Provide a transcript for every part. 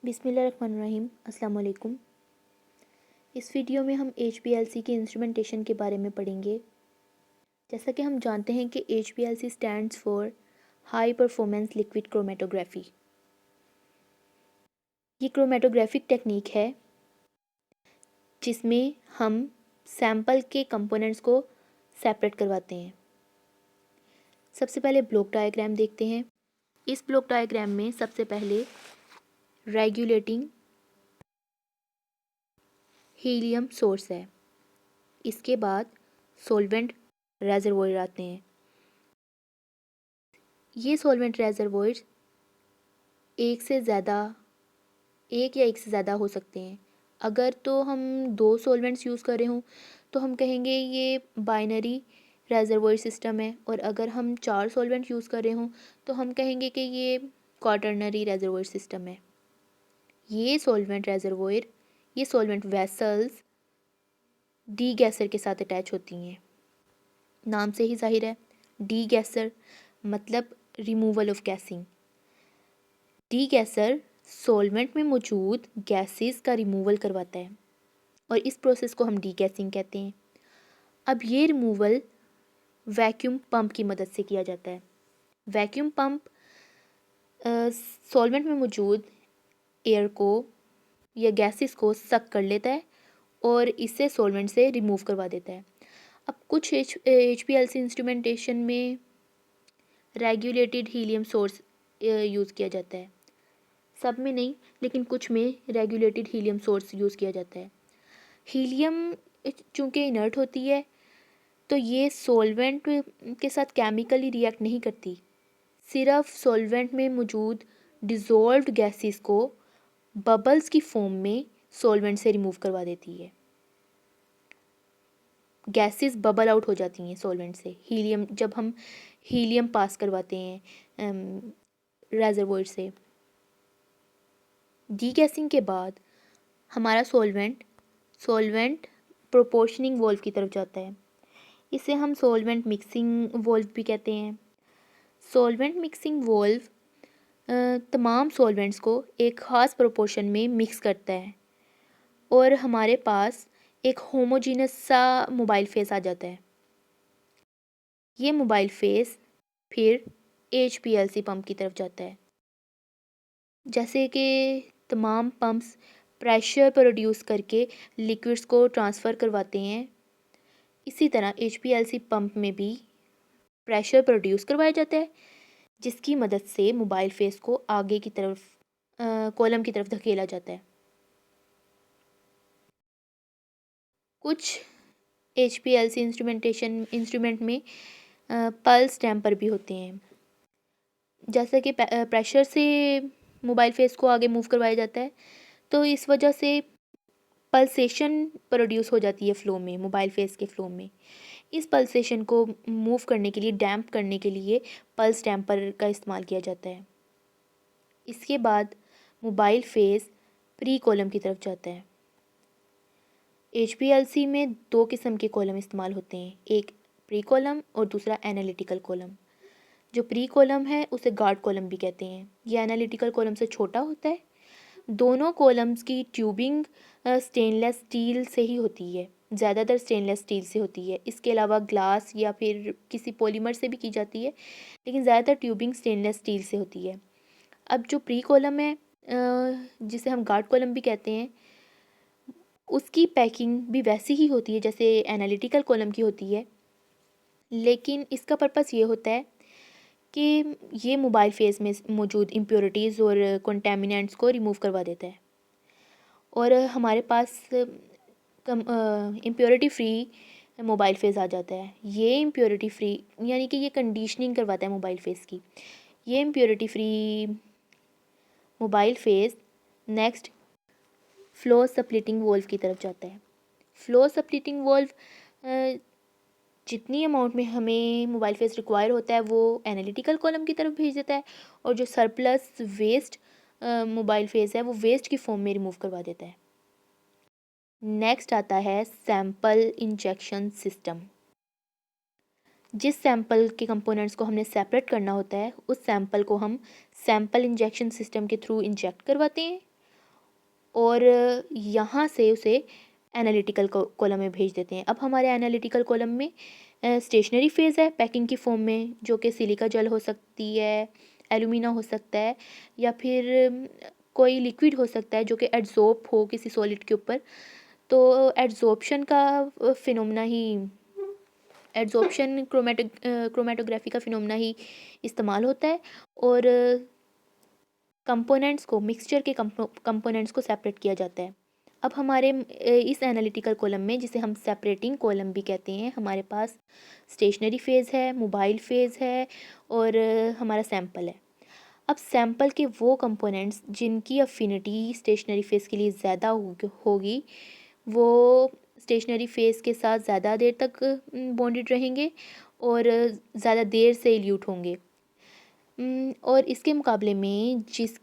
बिस्मिल्लाहिर्रहमानिर्रहीम। अस्सलाम वालेकुम। इस वीडियो में हम HPLC के इंस्ट्रूमेंटेशन के बारे में पढ़ेंगे। जैसा कि हम जानते हैं कि HPLC stands for high performance liquid chromatography. ये क्रोमेटोग्राफिक टेक्निक है जिसमें हम सैंपल के कंपोनेंट्स को सेपरेट करवाते हैं। सबसे पहले ब्लॉक डायग्राम देखते हैं। इस ब्लॉक डायग्राम में सबसे पहले रेगुलेटिंग हीलियम सोर्स है। इसके बाद सॉल्वेंट रेजर्वोयर आते हैं। ये सॉल्वेंट रेजर्वोयर्स एक या एक से ज़्यादा हो सकते हैं। अगर तो हम 2 सॉल्वेंट्स यूज़ कर रहे हों तो हम कहेंगे ये बाइनरी रेजर्वोयर सिस्टम है, और अगर हम 4 सॉल्वेंट यूज़ कर रहे हों तो हम कहेंगे कि ये क्वाटरनरी रेजर्वोयर सिस्टम है। ये सॉल्वेंट वेसल्स डी-गैसर के साथ अटैच होती हैं। नाम से ही जाहिर है, डी-गैसर मतलब रिमूवल ऑफ गैसिंग। डी-गैसर सॉल्वेंट में मौजूद गैसेस का रिमूवल करवाता है और इस प्रोसेस को हम डी-गैसिंग कहते हैं। अब ये रिमूवल वैक्यूम पंप की मदद से किया जाता है। वैक्यूम पंप सॉल्वेंट में मौजूद एयर को या गैसेस को सक कर लेता है और इससे सॉल्वेंट से रिमूव करवा देता है। अब कुछ HPLC इंस्ट्रूमेंटेशन में रेगुलेटेड हीलियम सोर्स यूज़ किया जाता है। सब में नहीं, लेकिन कुछ में रेगुलेटेड हीलियम सोर्स यूज़ किया जाता है। हीलियम चूँकि इनर्ट होती है तो ये सॉल्वेंट के साथ केमिकली रिएक्ट नहीं करती, सिर्फ सॉल्वेंट में मौजूद डिज़ोल्व्ड गैसेस को बबल्स की फॉर्म में सॉल्वेंट से रिमूव करवा देती है। गैसेस बबल आउट हो जाती हैं सॉल्वेंट से। जब हम हीलियम पास करवाते हैं रेजर्वोयर से। डीगैसिंग के बाद हमारा सॉल्वेंट प्रोपोर्शनिंग वॉल्व की तरफ जाता है। इसे हम सॉल्वेंट मिक्सिंग वॉल्व भी कहते हैं। सॉल्वेंट मिक्सिंग वॉल्व तमाम सॉल्वेंट्स को एक ख़ास प्रोपोर्शन में मिक्स करता है और हमारे पास एक होमोजीनस सा मोबाइल फेस आ जाता है। ये मोबाइल फेस फिर HPLC पंप की तरफ जाता है। जैसे कि तमाम पंप्स प्रेशर प्रोड्यूस करके लिक्विड्स को ट्रांसफ़र करवाते हैं, इसी तरह HPLC पंप में भी प्रेशर प्रोड्यूस करवाया जाता है, जिसकी मदद से मोबाइल फेस को आगे की तरफ कॉलम की तरफ धकेला जाता है। कुछ HPLC इंस्ट्रूमेंट में पल्स डैम्पर भी होते हैं। जैसा कि प्रेशर से मोबाइल फेस को आगे मूव करवाया जाता है, तो इस वजह से पल्सेशन प्रोड्यूस हो जाती है फ्लो में, मोबाइल फेस के फ्लो में। इस पल्सेशन को मूव करने के लिए, डैम्प करने के लिए पल्स डैम्पर का इस्तेमाल किया जाता है। इसके बाद मोबाइल फेस प्री कॉलम की तरफ जाता है। HPLC में 2 किस्म के कॉलम इस्तेमाल होते हैं, एक प्री कॉलम और दूसरा एनालिटिकल कॉलम। जो प्री कॉलम है उसे गार्ड कॉलम भी कहते हैं। यह एनालिटिकल कॉलम से छोटा होता है। दोनों कॉलम्स की ट्यूबिंग स्टेनलेस स्टील से ही होती है, ज़्यादातर स्टेनलेस स्टील से होती है। इसके अलावा ग्लास या फिर किसी पॉलीमर से भी की जाती है, लेकिन ज़्यादातर ट्यूबिंग स्टेनलेस स्टील से होती है। अब जो प्री कॉलम है, जिसे हम गार्ड कॉलम भी कहते हैं, उसकी पैकिंग भी वैसी ही होती है जैसे एनालिटिकल कॉलम की होती है, लेकिन इसका पर्पस ये होता है कि ये मोबाइल फेस में मौजूद इम्प्योरिटीज़ और कंटेमिनेंट्स को रिमूव करवा देता है और हमारे पास इम्प्योरिटी फ्री मोबाइल फेस आ जाता है। ये इम्प्योरिटी फ्री यानी कि ये कंडीशनिंग करवाता है मोबाइल फेस की। ये impurity free mobile face next flow splitting valve की तरफ जाता है। फ्लो स्प्लिटिंग वॉल्व जितनी अमाउंट में हमें मोबाइल फेस रिक्वायर होता है वो एनालिटिकल कॉलम की तरफ भेज देता है, और जो सरप्लस वेस्ट मोबाइल फेस है वो वेस्ट की फॉर्म में रिमूव करवा देता है। नेक्स्ट आता है सैंपल इंजेक्शन सिस्टम। जिस सैंपल के कंपोनेंट्स को हमने सेपरेट करना होता है, उस सैंपल को हम सैंपल इंजेक्शन सिस्टम के थ्रू इंजेक्ट करवाते हैं और यहाँ से उसे एनालिटिकल कॉलम में भेज देते हैं। अब हमारे एनालिटिकल कॉलम में स्टेशनरी फेज़ है पैकिंग की फॉर्म में, जो कि सिलिका जेल हो सकती है, एलुमिना हो सकता है, या फिर कोई लिक्विड हो सकता है जो कि एड्जॉर्ब हो किसी सॉलिड के ऊपर। तो एड्जॉर्प्शन का फिनोमेना ही एड्जॉर्प्शन क्रोमेटोग्राफी का फिनोमेना ही इस्तेमाल होता है, और कंपोनेंट्स को, मिक्सचर के कंपोनेंट्स को सेपरेट किया जाता है। अब हमारे इस एनालिटिकल कॉलम में, जिसे हम सेपरेटिंग कॉलम भी कहते हैं, हमारे पास स्टेशनरी फेज़ है, मोबाइल फेज़ है, और हमारा सैंपल है। अब सैंपल के वो कंपोनेंट्स जिनकी अफिनिटी स्टेशनरी फेज़ के लिए ज़्यादा होगी, वो स्टेशनरी फेज़ के साथ ज़्यादा देर तक बॉन्डेड रहेंगे और ज़्यादा देर से इल्यूट होंगे। और इसके मुकाबले में जिस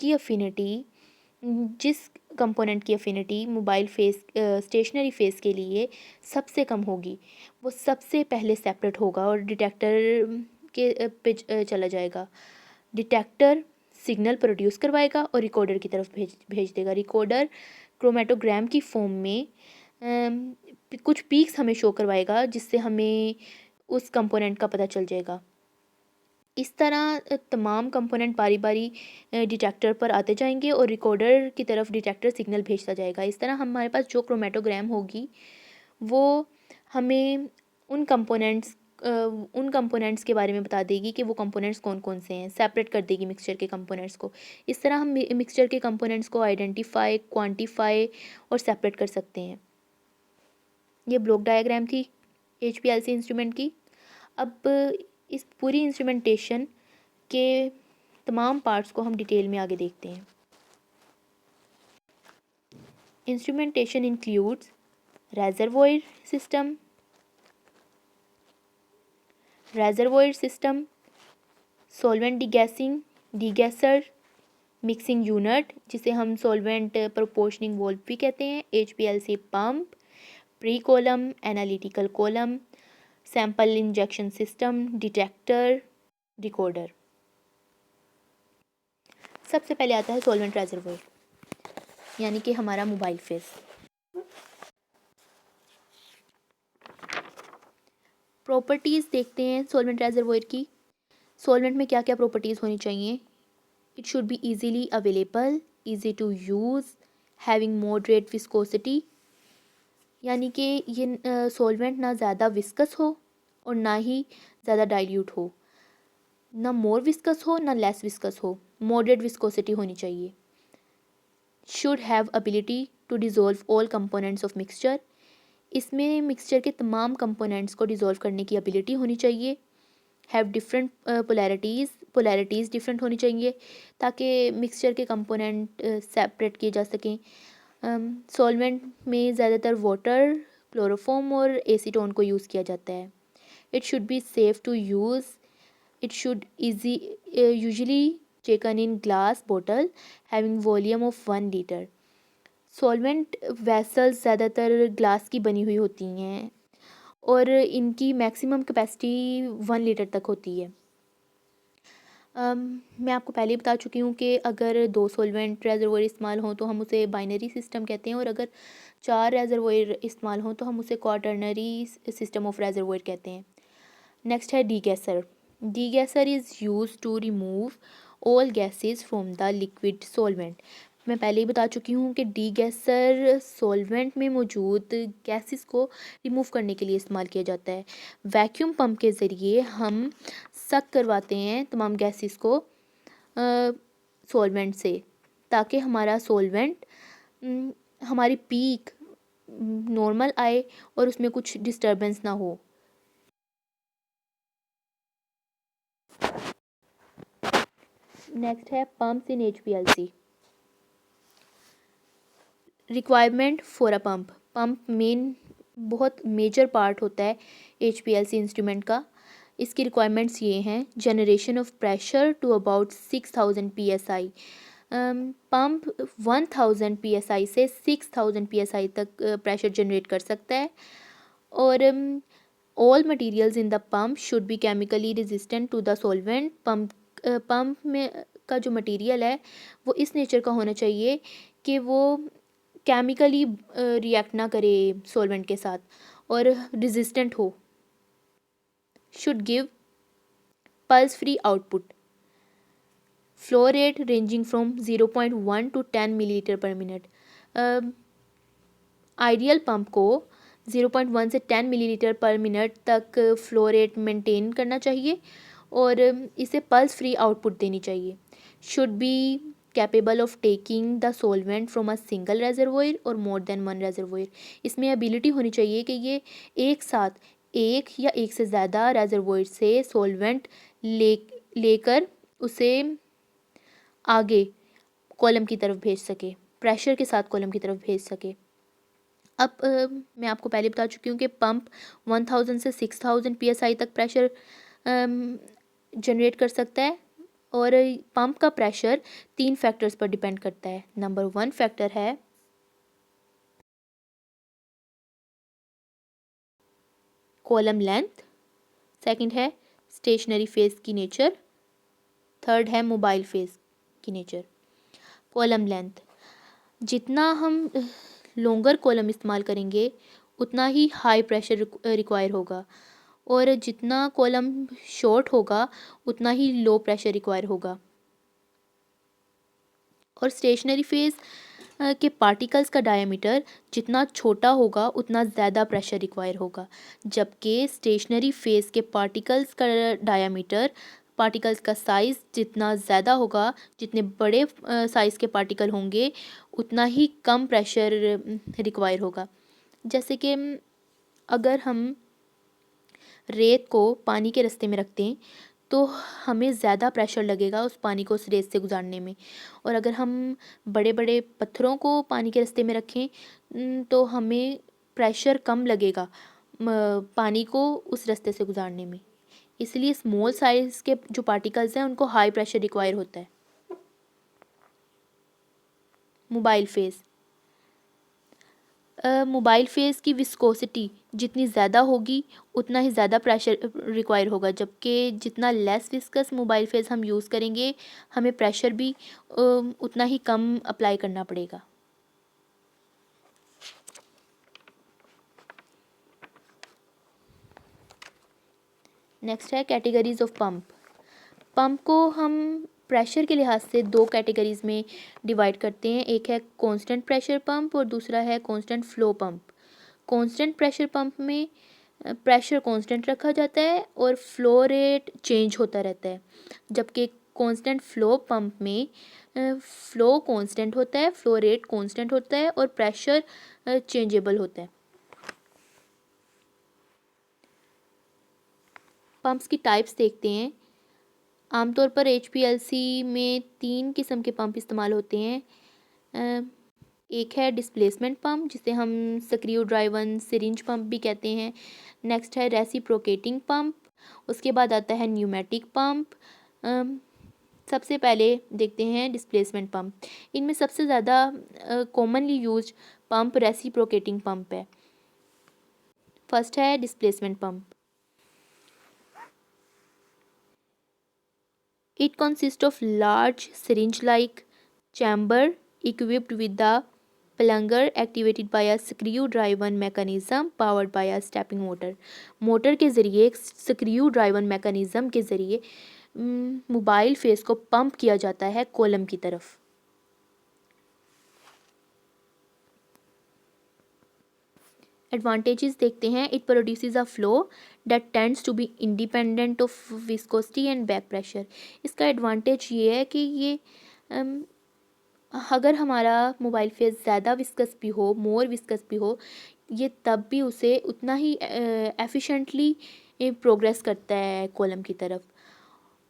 कंपोनेंट की affinity mobile phase stationary phase के लिए सबसे कम होगी, वो सबसे पहले सेपरेट होगा और डिटेक्टर के पे चला जाएगा। डिटेक्टर सिग्नल प्रोड्यूस करवाएगा और रिकॉर्डर की तरफ भेज देगा। रिकॉर्डर क्रोमेटोग्राम की फॉर्म में कुछ पीक्स हमें शो करवाएगा, जिससे हमें उस कंपोनेंट का पता चल जाएगा। इस तरह तमाम कंपोनेंट बारी बारी डिटेक्टर पर आते जाएंगे और रिकॉर्डर की तरफ डिटेक्टर सिग्नल भेजता जाएगा। इस तरह हमारे पास जो क्रोमेटोग्राम होगी, वो हमें उन कंपोनेंट्स के बारे में बता देगी कि वो कंपोनेंट्स कौन कौन से हैं, सेपरेट कर देगी मिक्सचर के कंपोनेंट्स को। इस तरह हम मिक्सचर के कंपोनेंट्स को आइडेंटिफाई, क्वांटिफाई और सेपरेट कर सकते हैं। ये ब्लॉक डायग्राम थी HPLC इंस्ट्रूमेंट की। अब इस पूरी इंस्ट्रूमेंटेशन के तमाम पार्ट्स को हम डिटेल में आगे देखते हैं। Instrumentation includes reservoir system, solvent degasser, mixing unit, जिसे हम सॉल्वेंट प्रोपोर्शनिंग वॉल्व भी कहते हैं, HPLC pump, pre column, analytical column, sample injection system, detector, recorder. सबसे पहले आता है सॉल्वेंट रेजर्वोयर, यानी कि हमारा मोबाइल फेस। प्रॉपर्टीज़ देखते हैं सॉल्वेंट रेजर्वोयर की। सॉल्वेंट में क्या क्या प्रॉपर्टीज़ होनी चाहिए? It should be easily available, easy to use, having moderate viscosity, यानी कि ये सॉल्वेंट ना ज़्यादा विस्कस हो और ना ही ज़्यादा डाइल्यूट हो, ना मोर विस्कस हो ना लेस विस्कस हो, मॉडरेट विस्कोसिटी होनी चाहिए। Should have ability to dissolve all components of mixture, इसमें मिक्सचर के तमाम कंपोनेंट्स को डिज़ोल्व करने की एबिलिटी होनी चाहिए। हैव डिफरेंट पोलैरिटीज़ डिफरेंट होनी चाहिए, ताकि मिक्सचर के कंपोनेंट सेपरेट किए जा सकें। सॉल्वेंट में ज़्यादातर वाटर, क्लोरोफॉर्म और एसीटोन को यूज़ किया जाता है। It should be safe to use, it should usually taken in glass bottle having volume of 1 litre. Solvent vessels ज़्यादातर ग्लास की बनी हुई होती हैं और इनकी मैक्सिमम कैपेसिटी 1 लीटर तक होती है। मैं आपको पहले ही बता चुकी हूँ कि अगर 2 सॉल्वेंट रेजर्वोयर इस्तेमाल हों तो हम उसे बाइनरी सिस्टम कहते हैं, और अगर 4 रेजर्वोयर इस्तेमाल हों तो हम उसे क्वाटर्नरी सिस्टम ऑफ रेजर्वोयर कहते हैं। नेक्स्ट है degasser. Degasser is use to remove all gases from the liquid solvent. मैं पहले ही बता चुकी हूँ कि डीगैसर सॉल्वेंट में मौजूद गैसेस को रिमूव करने के लिए इस्तेमाल किया जाता है। वैक्यूम पंप के ज़रिए हम सक करवाते हैं तमाम गैसेस को सॉल्वेंट से, ताकि हमारा सॉल्वेंट हमारी पीक नॉर्मल आए और उसमें कुछ डिस्टर्बेंस ना हो। नेक्स्ट है pumps in HPLC। Requirement for a pump. Pump बहुत मेजर पार्ट होता है HPLC इंस्ट्रूमेंट का। इसकी रिक्वायरमेंट्स ये हैं: generation of pressure to about 6000 PSI। Pump 1000 PSI से 6000 PSI तक प्रेशर जनरेट कर सकता है। और all materials in the pump should be chemically resistant to the solvent. Pump में का जो मटेरियल है वो इस नेचर का होना चाहिए कि वो केमिकली रिएक्ट ना करे सॉल्वेंट के साथ और रेजिस्टेंट हो। Should give pulse free output. Flow rate ranging from 0.1 to 10 millilitre पर मिनट। आइडियल पंप को 0.1 से 10 मिलीलीटर पर मिनट तक फ्लो रेट मेंटेन करना चाहिए और इसे पल्स फ्री आउटपुट देनी चाहिए। Should be capable of taking the solvent from a single reservoir or more then one रेजर्वोयर। इसमें एबिलिटी होनी चाहिए कि ये एक साथ एक या एक से ज़्यादा रेजर्वोयर से सोलवेंट लेकर उसे आगे कॉलम की तरफ भेज सके, प्रेशर के साथ कॉलम की तरफ भेज सके। अब मैं आपको पहले बता चुकी हूँ कि पंप 1000 से 6000 psi तक प्रेशर जनरेट कर सकता है और पंप का प्रेशर 3 फैक्टर्स पर डिपेंड करता है। नंबर 1 फैक्टर है कॉलम लेंथ, सेकंड है स्टेशनरी फेज की नेचर, थर्ड है मोबाइल फेज की नेचर। कॉलम लेंथ, जितना हम लॉन्गर कॉलम इस्तेमाल करेंगे उतना ही हाई प्रेशर रिक्वायर होगा और जितना कॉलम शॉर्ट होगा उतना ही लो प्रेशर रिक्वायर होगा। और स्टेशनरी फेज के पार्टिकल्स का डायमीटर जितना छोटा होगा उतना ज़्यादा प्रेशर रिक्वायर होगा, जबकि स्टेशनरी फेज के पार्टिकल्स का डायमीटर, पार्टिकल्स का साइज़ जितना ज़्यादा होगा, जितने बड़े साइज़ के पार्टिकल होंगे उतना ही कम प्रेशर रिक्वायर होगा। जैसे कि अगर हम रेत को पानी के रास्ते में रखते हैं तो हमें ज़्यादा प्रेशर लगेगा उस पानी को उस रेत से गुजारने में, और अगर हम बड़े बड़े पत्थरों को पानी के रास्ते में रखें तो हमें प्रेशर कम लगेगा पानी को उस रास्ते से गुजारने में। इसलिए स्मॉल साइज़ के जो पार्टिकल्स हैं उनको हाई प्रेशर रिक्वायर होता है। मोबाइल फेज़, मोबाइल फेज़ की विस्कोसिटी जितनी ज़्यादा होगी उतना ही ज़्यादा प्रेशर रिक्वायर होगा, जबकि जितना लेस विस्कस मोबाइल फेज़ हम यूज़ करेंगे हमें प्रेशर भी उतना ही कम अप्लाई करना पड़ेगा। नेक्स्ट है कैटेगरीज ऑफ पंप। पंप को हम प्रेशर के लिहाज से 2 कैटेगरीज़ में डिवाइड करते हैं, एक है कांस्टेंट प्रेशर पंप और दूसरा है constant flow pump. Constant pressure pump में प्रेशर कांस्टेंट रखा जाता है और फ्लो रेट चेंज होता रहता है, जबकि कांस्टेंट फ्लो पंप में फ्लो कांस्टेंट होता है, फ्लो रेट कांस्टेंट होता है और प्रेशर चेंजेबल होता है। पंप्स की टाइप्स देखते हैं। आमतौर पर HPLC में 3 किस्म के पंप इस्तेमाल होते हैं। एक है डिस्प्लेसमेंट पंप जिसे हम स्क्रू ड्राइवन सिरिंज पंप भी कहते हैं। नेक्स्ट है रेसिप्रोकेटिंग पंप, उसके बाद आता है न्यूमेटिक पंप। सबसे पहले देखते हैं डिस्प्लेसमेंट पंप। इनमें सबसे ज़्यादा commonly used pump reciprocating pump है। फर्स्ट है displacement pump. It consists of large syringe-like chamber equipped with the plunger activated by a screw-driven mechanism powered by a stepping motor. Motor के ज़रिए screw driven mechanism के ज़रिए mobile face को pump किया जाता है कॉलम की तरफ। एडवांटेजेस देखते हैं। It produces a flow that tends to be independent of viscosity and back pressure. इसका एडवांटेज ये है कि ये अगर हमारा मोबाइल फेस ज़्यादा विस्कस भी हो, मोर विस्कस भी हो, ये तब भी उसे उतना ही एफिशिएंटली प्रोग्रेस करता है कॉलम की तरफ।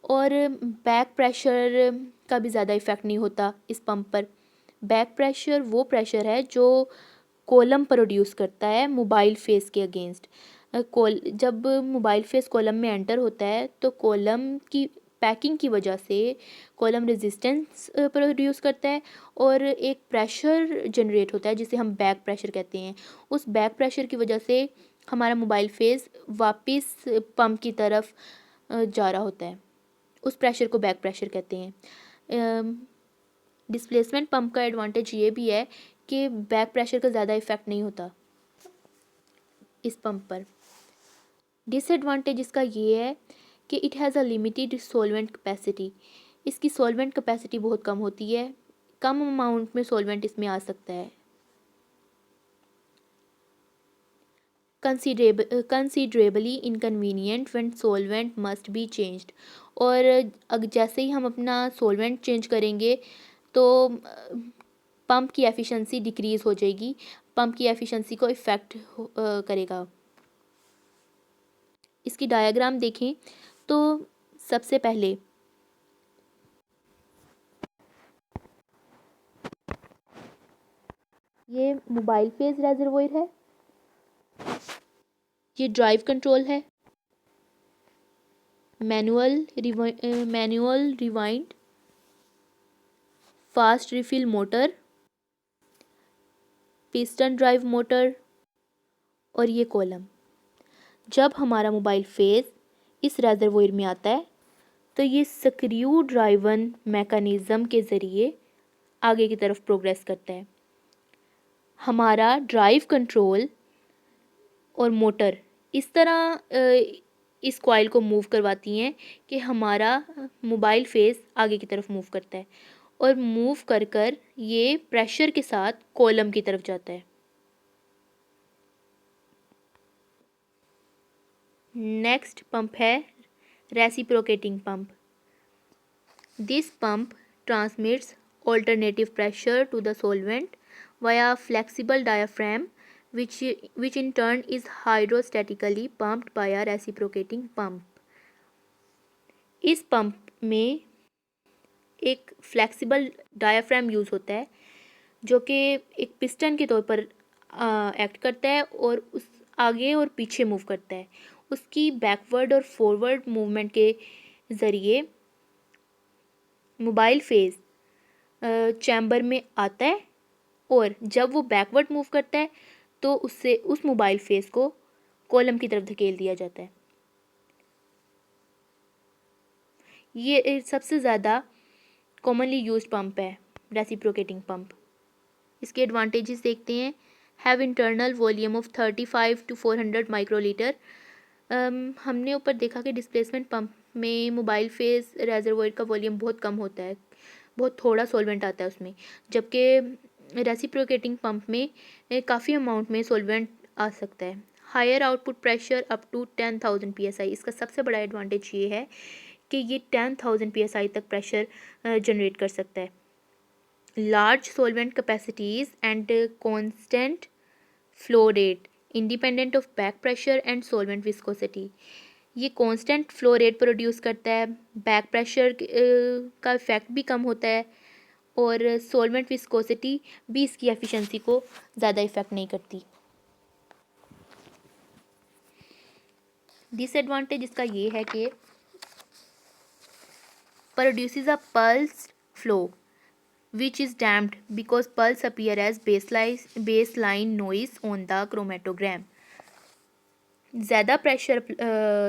और बैक प्रेशर का भी ज़्यादा इफ़ेक्ट नहीं होता इस पंप पर। बैक प्रेशर वो प्रेशर है जो कॉलम प्रोड्यूस करता है मोबाइल फेस के अगेंस्ट। जब मोबाइल फेस कॉलम में एंटर होता है तो कॉलम की पैकिंग की वजह से कॉलम रेजिस्टेंस प्रोड्यूस करता है और एक प्रेशर जनरेट होता है जिसे हम बैक प्रेशर कहते हैं। उस बैक प्रेशर की वजह से हमारा मोबाइल फेस वापस पंप की तरफ जा रहा होता है। उस प्रेशर को बैक प्रेशर कहते हैं। डिस्प्लेसमेंट पंप का एडवांटेज ये भी है कि बैक प्रेशर का ज़्यादा इफ़ेक्ट नहीं होता इस पंप पर। डिसएडवांटेज इसका ये है कि it has a limited solvent capacity, इसकी सॉल्वेंट कैपेसिटी बहुत कम होती है, कम अमाउंट में सॉल्वेंट इसमें आ सकता है। Considerably inconvenient when solvent must be changed, और अगर जैसे ही हम अपना सॉल्वेंट चेंज करेंगे तो पंप की एफिशिएंसी डिक्रीज़ हो जाएगी, पंप की एफिशिएंसी को इफ़ेक्ट करेगा। इसकी डायग्राम देखें तो सबसे पहले ये मोबाइल फेज रेजर्वोयर है, ये ड्राइव कंट्रोल है, manual rewind, fast refill motor, piston drive motor, और ये कॉलम। जब हमारा मोबाइल फेज इस रेजर्वोयर में आता है तो ये स्क्रू ड्राइवन मैकेनिज़्म के ज़रिए आगे की तरफ प्रोग्रेस करता है। हमारा ड्राइव कंट्रोल और मोटर इस तरह इस कॉइल को मूव करवाती हैं कि हमारा मोबाइल फेस आगे की तरफ मूव करता है, और मूव कर कर ये प्रेशर के साथ कॉलम की तरफ जाता है। नेक्स्ट पंप है reciprocating pump. This pump transmits alternative pressure to the solvent via flexible diaphragm which in turn is hydrostatically pumped by a reciprocating pump. इस पंप में एक फ्लेक्सिबल डायाफ्राम यूज़ होता है जो कि एक पिस्टन के तौर पर एक्ट करता है और उस आगे और पीछे मूव करता है। उसकी बैकवर्ड और फॉरवर्ड मूवमेंट के ज़रिए मोबाइल फेज चैम्बर में आता है, और जब वो बैकवर्ड मूव करता है तो उससे उस मोबाइल फेस को कॉलम की तरफ धकेल दिया जाता है। ये सबसे ज़्यादा कॉमनली यूज्ड पंप है रेसिप्रोकेटिंग पंप। इसके एडवांटेजेस देखते हैं। Have internal volume of 35 to 400 microlitre. हमने ऊपर देखा कि डिस्प्लेसमेंट पंप में मोबाइल फेस रेजर्वोयर का वॉल्यूम बहुत कम होता है, बहुत थोड़ा सॉल्वेंट आता है उसमें, जबकि रेसिप्रोकेटिंग पंप में काफ़ी अमाउंट में सॉल्वेंट आ सकता है। Higher output pressure up to 10,000 psi। इसका सबसे बड़ा एडवांटेज ये है कि ये 10,000 psi तक प्रेशर जनरेट कर सकता है। Large solvent capacities and constant flow rate independent of back pressure and solvent viscosity. ये कांस्टेंट फ्लो रेट प्रोड्यूस करता है, बैक प्रेशर का इफेक्ट भी कम होता है, और सॉल्वेंट विस्कोसिटी भी इसकी एफिशिएंसी को ज़्यादा इफेक्ट नहीं करती। डिसएडवांटेज इसका ये है कि produces a pulse flow which is damped because pulse appear as baseline noise on the chromatogram. ज़्यादा प्रेशर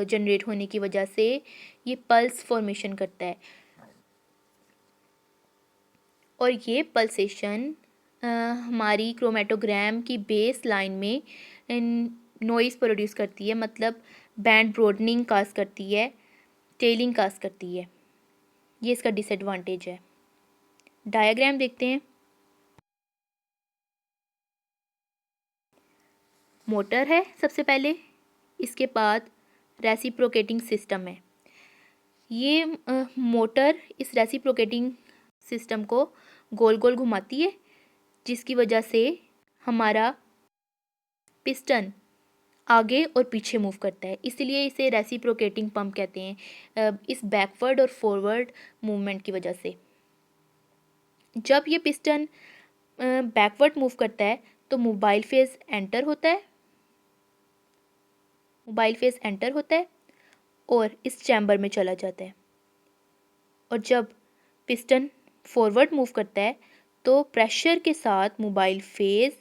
जनरेट होने की वजह से ये पल्स फॉर्मेशन करता है, और ये पल्सेशन हमारी क्रोमेटोग्राम की बेस लाइन में नॉइज़ प्रोड्यूस करती है, मतलब बैंड ब्रॉडनिंग काज करती है, टेलिंग काज करती है। ये इसका डिसएडवांटेज है। डायग्राम देखते हैं। मोटर है सबसे पहले, इसके बाद रेसिप्रोकेटिंग सिस्टम है। ये मोटर इस रेसिप्रोकेटिंग सिस्टम को गोल गोल घुमाती है, जिसकी वजह से हमारा पिस्टन आगे और पीछे मूव करता है, इसलिए इसे रेसिप्रोकेटिंग पंप कहते हैं, इस बैकवर्ड और फॉरवर्ड मूवमेंट की वजह से। जब ये पिस्टन बैकवर्ड मूव करता है तो मोबाइल फेज एंटर होता है और इस चैम्बर में चला जाता है, और जब पिस्टन फॉरवर्ड मूव करता है तो प्रेशर के साथ मोबाइल फेज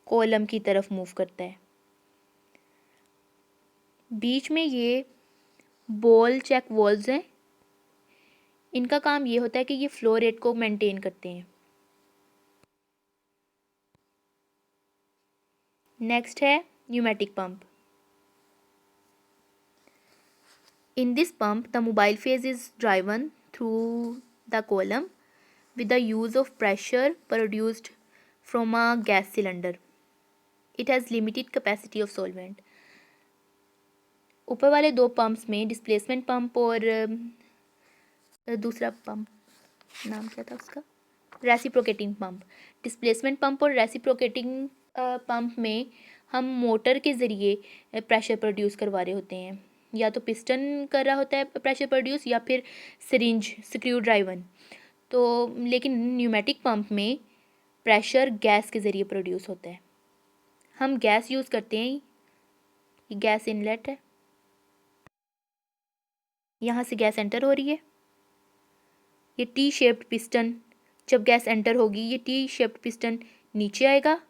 कॉलम की तरफ मूव करता है। बीच में ये बॉल चेक वॉल्व्स हैं, इनका काम ये होता है कि ये फ्लो रेट को मेंटेन करते हैं। नेक्स्ट है pneumatic pump. In this pump, the mobile phase is driven through the column with the use of pressure produced from a gas cylinder. It has limited capacity of solvent. ऊपर वाले दो pumps में displacement pump और दूसरा pump नाम क्या था उसका, रेसिप्रोकेटिंग पंप. डिस्प्लेसमेंट पंप और रेसिप्रोकेटिंग पंप में हम मोटर के ज़रिए प्रेशर प्रोड्यूस करवा रहे होते हैं. या तो पिस्टन कर रहा होता है प्रेशर प्रोड्यूस या फिर सिरिंज स्क्रू ड्राइवन. तो लेकिन न्यूमेटिक पंप में प्रेशर गैस के ज़रिए प्रोड्यूस होता है. हम गैस यूज़ करते हैं. ये गैस इनलेट है, यहाँ से गैस एंटर हो रही है. ये टी शेप्ड पिस्टन, जब गैस एंटर होगी ये टी शेप्ड पिस्टन नीचे आएगा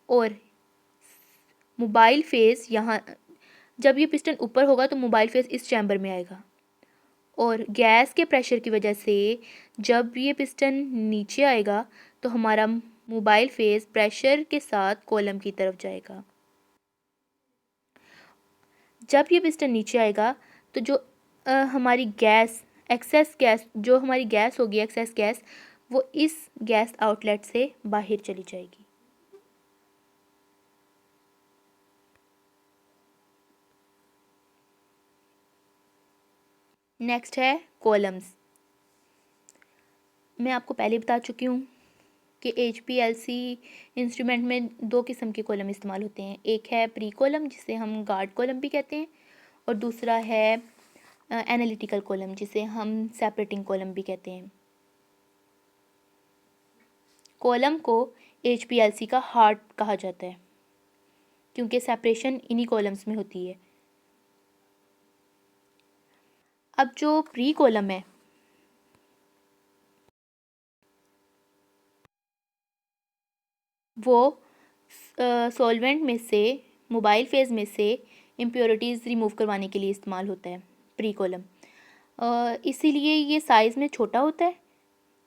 और मोबाइल फेस यहाँ, जब ये पिस्टन ऊपर होगा तो मोबाइल फेस इस चैम्बर में आएगा. और गैस के प्रेशर की वजह से जब ये पिस्टन नीचे आएगा तो हमारा मोबाइल फेस प्रेशर के साथ कॉलम की तरफ जाएगा. जब ये पिस्टन नीचे आएगा तो जो हमारी गैस एक्सेस गैस, जो हमारी गैस होगी एक्सेस गैस, वो इस गैस आउटलेट से बाहर चली जाएगी. नेक्स्ट है कॉलम्स. मैं आपको पहले बता चुकी हूँ कि HPLC इंस्ट्रूमेंट में दो किस्म के कॉलम इस्तेमाल होते हैं. एक है प्री कॉलम जिसे हम गार्ड कॉलम भी कहते हैं और दूसरा है एनालिटिकल कॉलम जिसे हम सेपरेटिंग कॉलम भी कहते हैं. कॉलम को HPLC का हार्ट कहा जाता है क्योंकि सेपरेशन इन्हीं कॉलम्स में होती है. अब जो प्री कॉलम है वो सॉल्वेंट में से, मोबाइल फेज में से इम्प्योरिटीज़ रिमूव करवाने के लिए इस्तेमाल होता है प्री कॉलम. इसीलिए ये साइज़ में छोटा होता है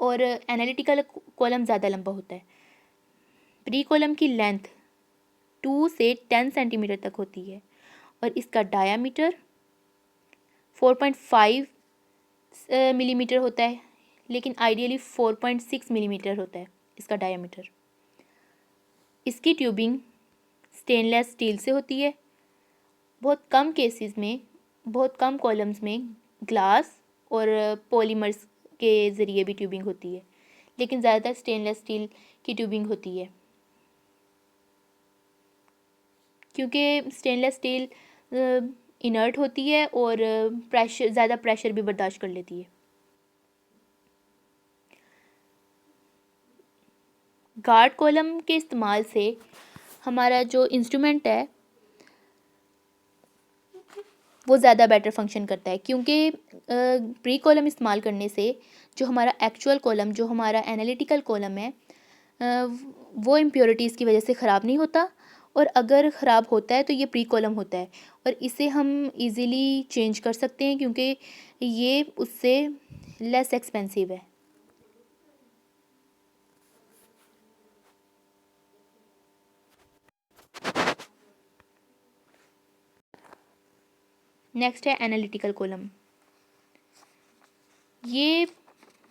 और एनालिटिकल कॉलम ज़्यादा लंबा होता है. प्री कॉलम की लेंथ 2 से 10 सेंटीमीटर तक होती है और इसका डायामीटर 4.5 मिलीमीटर होता है, लेकिन आइडियली 4.6 मिलीमीटर होता है इसका डायामीटर. इसकी ट्यूबिंग स्टेनलेस स्टील से होती है. बहुत कम केसेस में, बहुत कम कॉलम्स में ग्लास और पॉलीमर्स के ज़रिए भी ट्यूबिंग होती है, लेकिन ज़्यादातर स्टेनलेस स्टील की ट्यूबिंग होती है क्योंकि स्टेनलेस स्टील इनर्ट होती है और ज़्यादा प्रेशर भी बर्दाश्त कर लेती है. गार्ड कॉलम के इस्तेमाल से हमारा जो इंस्ट्रूमेंट है वो ज़्यादा बेटर फंक्शन करता है क्योंकि प्री कॉलम इस्तेमाल करने से जो हमारा एक्चुअल कॉलम, जो हमारा एनालिटिकल कॉलम है, वो इम्प्योरिटीज़ की वजह से ख़राब नहीं होता. और अगर ख़राब होता है तो ये प्री कॉलम होता है और इसे हम इजीली चेंज कर सकते हैं क्योंकि ये उससे लेस एक्सपेंसिव है. नेक्स्ट है एनालिटिकल कॉलम. ये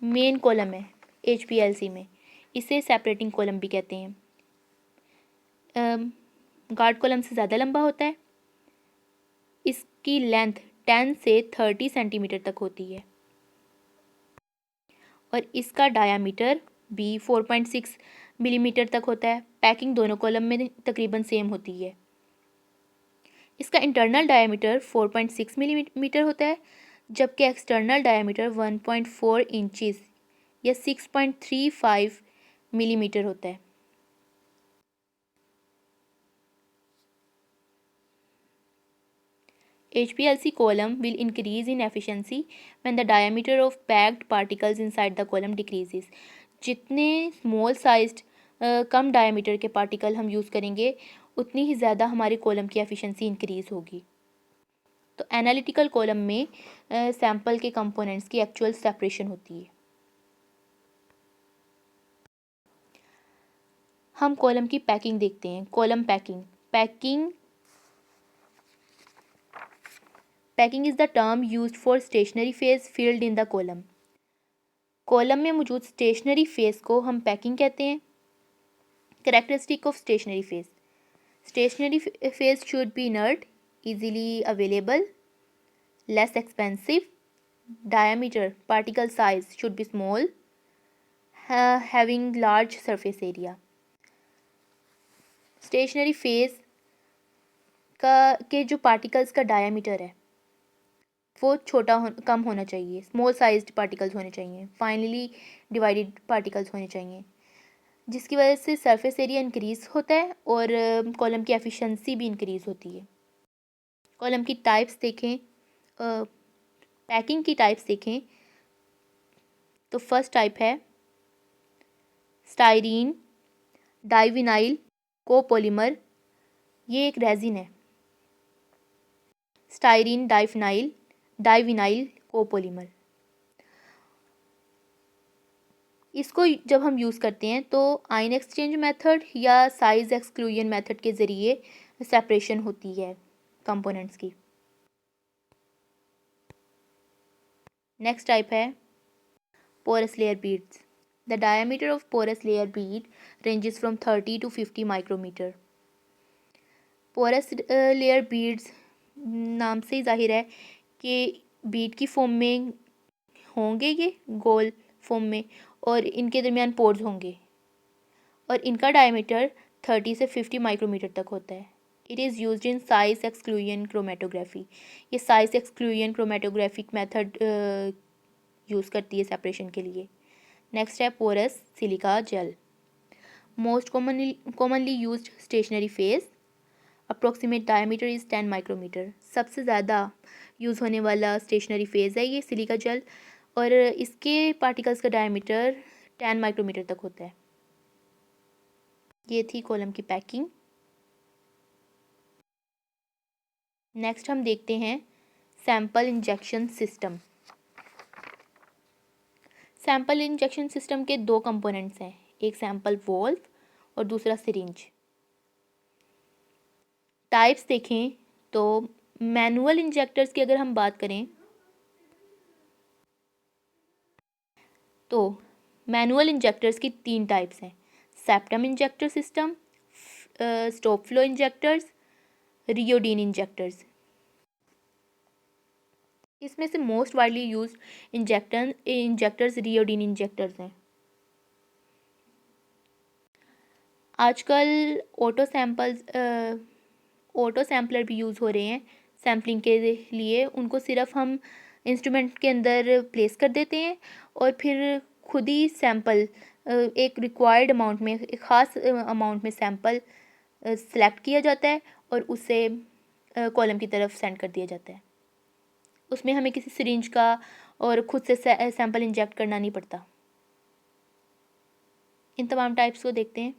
मेन कॉलम है HPLC में, इसे सेपरेटिंग कॉलम भी कहते हैं. गार्ड कॉलम से ज़्यादा लंबा होता है. इसकी लेंथ 10 से 30 सेंटीमीटर तक होती है और इसका डायामीटर भी 4.6 मिलीमीटर तक होता है. पैकिंग दोनों कॉलम में तकरीबन सेम होती है. इसका इंटरनल डायामीटर 4.6 मिलीमीटर होता है जबकि एक्सटर्नल डायामीटर 1.4 इंचज़ या 6.35 मिलीमीटर होता है. HPLC column will increase in efficiency when the diameter of packed particles inside the column decreases. जितने स्मॉल साइज्ड कम डायमीटर के पार्टिकल हम यूज़ करेंगे उतनी ही ज़्यादा हमारी कॉलम की एफिशिएंसी इंक्रीज़ होगी. तो एनालिटिकल कॉलम में सैंपल के कंपोनेंट्स की एक्चुअल सेपरेशन होती है. हम कॉलम की पैकिंग देखते हैं. Column packing. Packing is the term used for stationary phase field in the column. Column में मौजूद स्टेशनरी फेज को हम पैकिंग कहते हैं। Characteristic of stationary phase, stationary phase should be inert, easily available, less expensive, diameter particle size should be small, having large surface area। Stationary phase के जो particles का diameter है वो कम होना चाहिए, स्मॉल साइज्ड पार्टिकल्स होने चाहिए, फाइनली डिवाइडेड पार्टिकल्स होने चाहिए, जिसकी वजह से सरफेस एरिया इंक्रीज़ होता है और कॉलम की एफिशिएंसी भी इंक्रीज़ होती है। कॉलम की टाइप्स देखें, पैकिंग की टाइप्स देखें तो फर्स्ट टाइप है स्टायरीन डाइविनाइल कोपॉलीमर, ये एक रेजिन है। स्टायरीन डाइविनाइल कोपॉलीमर, इसको जब हम यूज़ करते हैं तो आयन एक्सचेंज मेथड या साइज एक्सक्लूजन मेथड के ज़रिए सेपरेशन होती है कंपोनेंट्स की। नेक्स्ट टाइप है porous layer beads. The diameter of porous layer bead ranges from 30 to 50 micrometer. porous layer beads नाम से ही जाहिर है कि बीड की फॉर्म में होंगे, ये गोल फॉर्म में, और इनके दरमियान पोर्स होंगे और इनका डायमीटर 30 से 50 माइक्रोमीटर तक होता है। It is used in size exclusion chromatography, ये size exclusion chromatographic method use करती है सेपरेशन के लिए। नेक्स्ट है porous silica gel, most commonly used stationary phase, approximate diameter is 10 micrometer. सबसे ज़्यादा यूज़ होने वाला स्टेशनरी फेज है ये सिलिका जेल और इसके पार्टिकल्स का डायमीटर 10 माइक्रोमीटर तक होता है। ये थी कॉलम की पैकिंग। नेक्स्ट हम देखते हैं sample injection system. Sample injection system के दो कंपोनेंट्स हैं, एक सैंपल वॉल्व और दूसरा सिरिंज। टाइप्स देखें तो मैनुअल इंजेक्टर्स की अगर हम बात करें तो मैनुअल इंजेक्टर्स की 3 टाइप्स हैं, septum injector system, stop flow injectors, Rheodyne injectors. इसमें से most widely used injectors Rheodyne injectors हैं। आजकल ऑटो सैम्पलर भी यूज़ हो रहे हैं सैम्पलिंग के लिए। उनको सिर्फ हम इंस्ट्रूमेंट के अंदर प्लेस कर देते हैं और फिर खुद ही सैंपल एक रिक्वायर्ड अमाउंट में, एक ख़ास अमाउंट में सैंपल सेलेक्ट किया जाता है और उसे कॉलम की तरफ सेंड कर दिया जाता है। उसमें हमें किसी सिरिंज का और खुद से सैंपल इंजेक्ट करना नहीं पड़ता। इन तमाम टाइप्स को देखते हैं।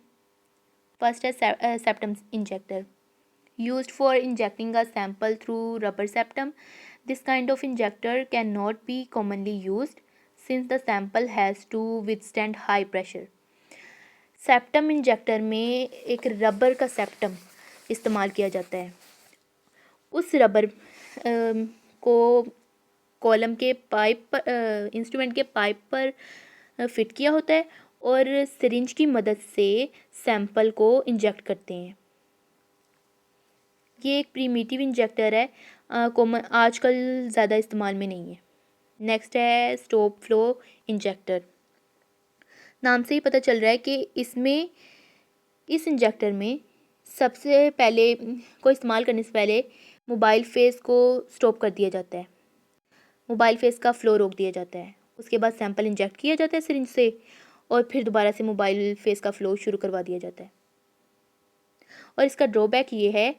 फर्स्ट है septum injector, used for injecting a sample through rubber septum. This kind of injector cannot be commonly used since the sample has to withstand high pressure. Septum injector में एक रबर का septum इस्तेमाल किया जाता है। उस rubber को column के पाइप पर, इंस्ट्रूमेंट के पाइप पर फिट किया होता है और सिरिंज की मदद से सैंपल को इंजेक्ट करते हैं। ये एक प्रीमिटिव इंजेक्टर है, आजकल ज़्यादा इस्तेमाल में नहीं है। नेक्स्ट है स्टॉप फ्लो इंजेक्टर। नाम से ही पता चल रहा है कि इस इंजेक्टर में सबसे पहले को इस्तेमाल करने से पहले मोबाइल फेस को स्टॉप कर दिया जाता है, मोबाइल फेस का फ्लो रोक दिया जाता है। उसके बाद सैंपल इंजेक्ट किया जाता है सिरिंज से और फिर दोबारा से मोबाइल फेस का फ्लो शुरू करवा दिया जाता है। और इसका ड्रॉबैक ये है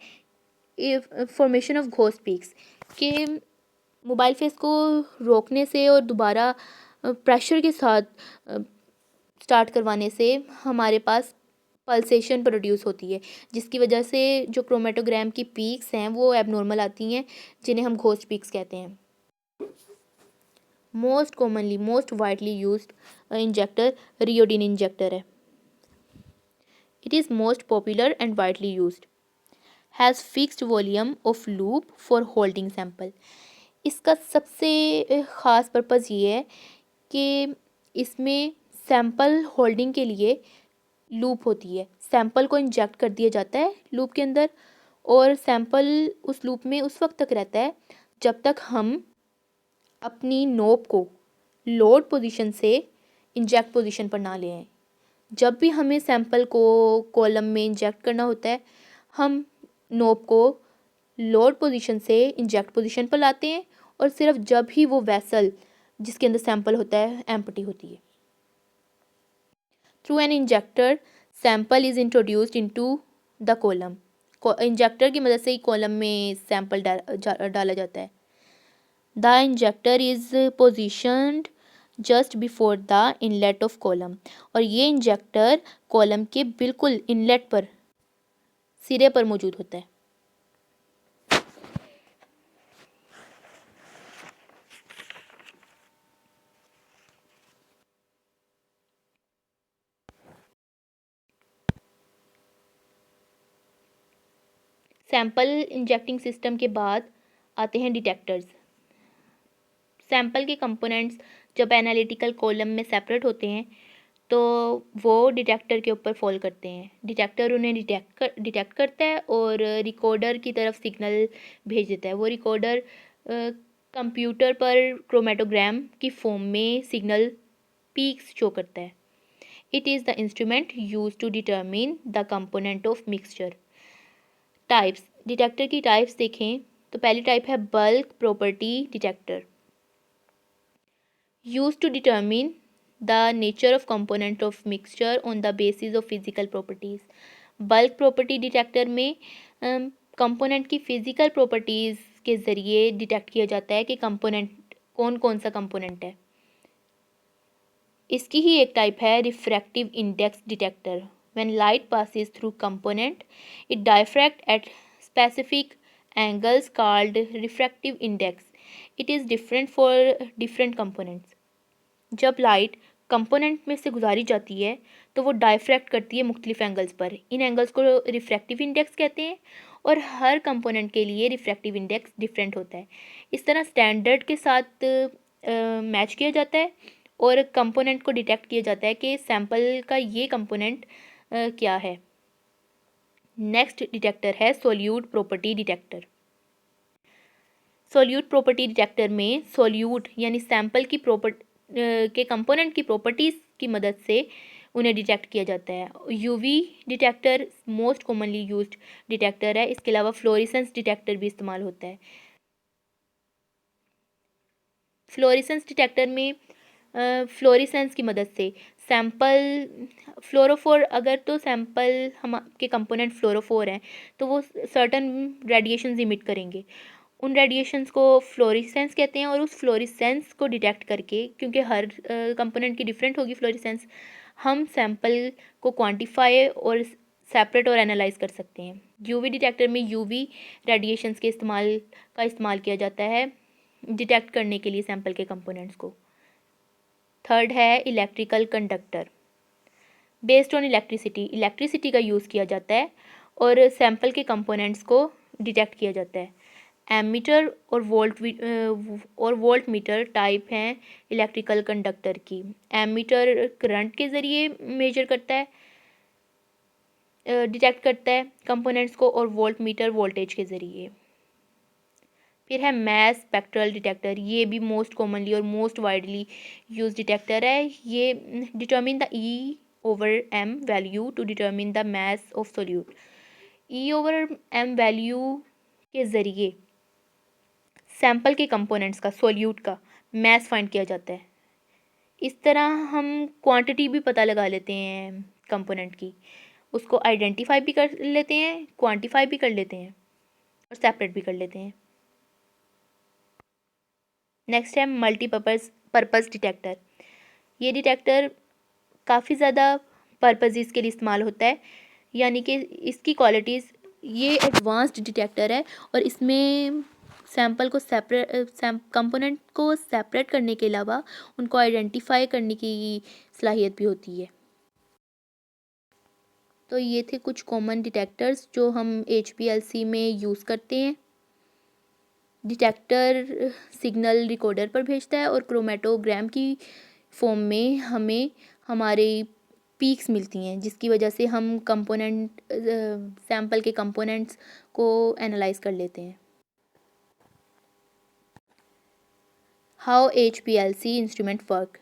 फॉर्मेशन ऑफ घोस्ट पीक्स, कि मोबाइल फेस को रोकने से और दोबारा प्रेशर के साथ स्टार्ट करवाने से हमारे पास पल्सेशन प्रोड्यूस होती है, जिसकी वजह से जो क्रोमेटोग्राम की पीक्स हैं वो एबनॉर्मल आती हैं, जिन्हें हम घोस्ट पीक्स कहते हैं। Most widely used injector Rheodyne injector है। It is most popular and widely used. Has fixed volume of loop for holding sample. इसका सबसे ख़ास पर्पज़ ये है कि इसमें सैम्पल होल्डिंग के लिए लूप होती है। सैम्पल को इंजेक्ट कर दिया जाता है लूप के अंदर और सैम्पल उस लूप में उस वक्त तक रहता है जब तक हम अपनी नोब को लोड पोजीशन से इंजेक्ट पोजीशन पर ना ले आएं। जब भी हमें सैम्पल को कॉलम में इंजेक्ट करना होता है हम नोब को लोड पोजीशन से इंजेक्ट पोजीशन पर लाते हैं और सिर्फ जब ही वो वेसल जिसके अंदर सैम्पल होता है एम्प्टी होती है। Through an injector sample is introduced into the column. Injector की मदद से ही कॉलम में सैम्पल डाला जाता है। The injector is positioned just before the inlet of column. और ये इंजेक्टर कॉलम के बिल्कुल इनलेट पर सिरे पर मौजूद होता है। सैम्पल इंजेक्टिंग सिस्टम के बाद आते हैं डिटेक्टर्स। सैम्पल के कंपोनेंट्स जब एनालिटिकल कॉलम में सेपरेट होते हैं तो वो डिटेक्टर के ऊपर फॉल करते हैं। डिटेक्टर उन्हें डिटेक्ट करता है और रिकॉर्डर की तरफ सिग्नल भेज देता है। वो रिकॉर्डर कंप्यूटर पर क्रोमेटोग्राम की फॉर्म में सिग्नल पीक्स शो करता है। It is the instrument use to determine the component of mixture. Types, detector की टाइप्स देखें तो पहली टाइप है bulk property detector, use to determine the nature of component of mixture on the basis of physical properties. Bulk property detector में component की physical properties के ज़रिए detect किया जाता है कि कंपोनेंट कौन कौन सा कंपोनेंट है। इसकी ही एक टाइप है refractive index detector. When light passes through component it diffract at specific angles called refractive index. It is different for different components. जब लाइट कंपोनेंट में से गुजारी जाती है तो वो डायफ्रैक्ट करती है मुख्तलिफ एंगल्स पर। इन एंगल्स को रिफ्रैक्टिव इंडेक्स कहते हैं और हर कंपोनेंट के लिए रिफ्रैक्टिव इंडेक्स डिफरेंट होता है। इस तरह स्टैंडर्ड के साथ मैच किया जाता है और कंपोनेंट को डिटेक्ट किया जाता है कि सैम्पल का ये कंपोनेंट क्या है। नेक्स्ट डिटेक्टर है solute property detector. Solute property detector में सोल्यूट यानी सैम्पल की के कंपोनेंट की प्रॉपर्टीज़ की मदद से उन्हें डिटेक्ट किया जाता है। UV detector most commonly used detector है। इसके अलावा फ्लोरेसेंस डिटेक्टर भी इस्तेमाल होता है। फ्लोरेसेंस डिटेक्टर में फ्लोरेसेंस की मदद से सैम्पल फ्लोरोफोर, अगर तो सैम्पल हम के कंपोनेंट फ्लोरोफोर हैं तो वो सर्टन रेडिएशंस इमिट करेंगे। उन रेडिएशंस को फ्लोरेसेंस कहते हैं और उस फ्लोरेसेंस को डिटेक्ट करके, क्योंकि हर कंपोनेंट की डिफरेंट होगी फ्लोरेसेंस, हम सैम्पल को क्वांटिफाई और सेपरेट और एनालाइज कर सकते हैं। यूवी डिटेक्टर में यूवी रेडिएशंस के इस्तेमाल किया जाता है डिटेक्ट करने के लिए सैम्पल के कंपोनेंट्स को। थर्ड है electrical conductor. Based on electricity का यूज़ किया जाता है और सैम्पल के कंपोनेंट्स को डिटेक्ट किया जाता है। एमीटर और वोल्ट मीटर टाइप हैं इलेक्ट्रिकल कंडक्टर की। एमीटर करंट के ज़रिए मेजर करता है, डिटेक्ट करता है कंपोनेंट्स को, और वोल्ट मीटर वोल्टेज के ज़रिए। फिर है मैस स्पेक्ट्रल डिटेक्टर। ये भी मोस्ट कॉमनली और मोस्ट वाइडली यूज डिटेक्टर है। ये determine the E over M value to determine the mass of solute. E over M value के ज़रिए सैम्पल के कंपोनेंट्स का, सोल्यूट का मैस फाइंड किया जाता है। इस तरह हम क्वांटिटी भी पता लगा लेते हैं कंपोनेंट की, उसको आइडेंटिफाई भी कर लेते हैं, क्वांटिफाई भी कर लेते हैं और सेपरेट भी कर लेते हैं। नेक्स्ट है पर्पज़ डिटेक्टर। ये डिटेक्टर काफ़ी ज़्यादा पर्पज़ के लिए इस्तेमाल होता है, यानी कि इसकी क्वालिटीज़, ये एडवांस्ड डिटेक्टर है और इसमें सैम्पल को कंपोनेंट को सेपरेट करने के अलावा उनको आइडेंटिफाई करने की सलाहियत भी होती है। तो ये थे कुछ कॉमन डिटेक्टर्स जो हम HPLC में यूज़ करते हैं। डिटेक्टर सिग्नल रिकॉर्डर पर भेजता है और क्रोमेटोग्राम की फॉर्म में हमें हमारे पीक्स मिलती हैं, जिसकी वजह से हम कंपोनेंट सैंपल के कंपोनेंट्स को एनालाइज कर लेते हैं। How HPLC instrument work.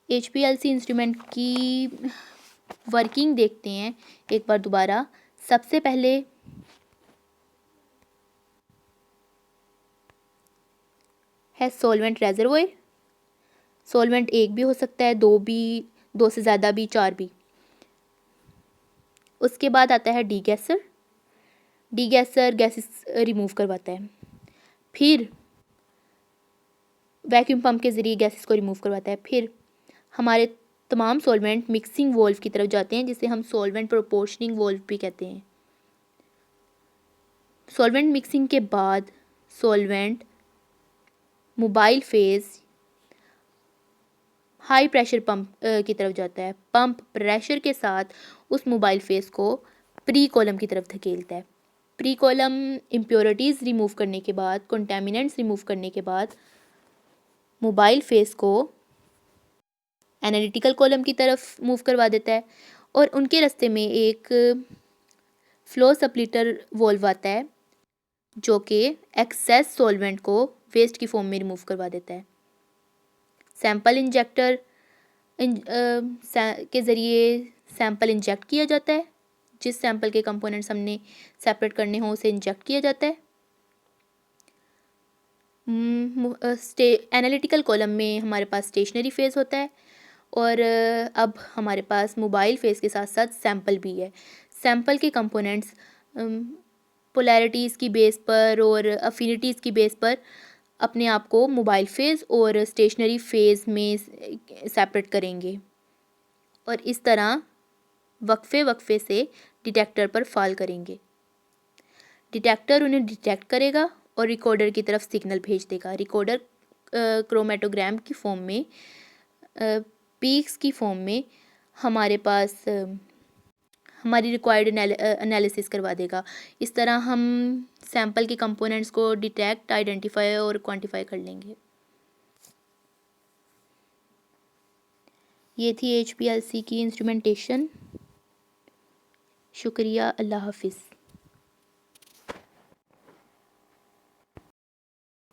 HPLC instrument की वर्किंग देखते हैं एक बार दोबारा। सबसे पहले है सॉल्वेंट रेजर्वोयर। सॉल्वेंट एक भी हो सकता है, दो भी, दो से ज़्यादा भी, चार भी। उसके बाद आता है डीगैसर। डीगैसर गैसेस रिमूव करवाता है। फिर वैक्यूम पंप के ज़रिए गैसेस को रिमूव करवाता है। फिर हमारे तमाम सॉल्वेंट मिक्सिंग वोल्व की तरफ जाते हैं, जिसे हम सॉल्वेंट प्रोपोर्शनिंग वोल्व भी कहते हैं। सॉल्वेंट मिक्सिंग के बाद solvent mobile phase high pressure pump की तरफ जाता है। पंप प्रेशर के साथ उस मोबाइल फेस को प्री कॉलम की तरफ धकेलता है। प्री कॉलम इम्प्योरिटीज़ रिमूव करने के बाद, कंटेमिनेंट्स रिमूव करने के बाद मोबाइल फेस को एनालिटिकल कॉलम की तरफ मूव करवा देता है और उनके रास्ते में एक फ्लो सप्लिटर वॉल्व आता है जो कि एक्सेस सॉल्वेंट को वेस्ट की फॉर्म में रिमूव करवा देता है। सैंपल इंजेक्टर के ज़रिए सैंपल इंजेक्ट किया जाता है। जिस सैंपल के कंपोनेंट्स हमने सेपरेट करने हों उसे इंजेक्ट किया जाता है। एनालिटिकल कॉलम में हमारे पास स्टेशनरी फेज़ होता है और अब हमारे पास मोबाइल फेज़ के साथ साथ सैंपल भी है। सैंपल के कंपोनेंट्स पोलैरिटीज़ की बेस पर और अफिनिटीज़ की बेस पर अपने आप को मोबाइल फेज़ और स्टेशनरी फेज़ में सेपरेट करेंगे और इस तरह वक्फे वक्फे से डिटेक्टर पर फॉल करेंगे। डिटेक्टर उन्हें डिटेक्ट करेगा और रिकॉर्डर की तरफ सिग्नल भेज देगा। रिकॉर्डर क्रोमेटोग्राम की फॉर्म में, पीक्स की फॉर्म में हमारे पास हमारी रिक्वायर्ड एनालिसिस करवा देगा। इस तरह हम सैंपल के कंपोनेंट्स को डिटेक्ट, आइडेंटिफाई और क्वांटिफाई कर लेंगे। ये थी HPLC की इंस्ट्रूमेंटेशन। शुक्रिया, अल्लाह हाफिज़।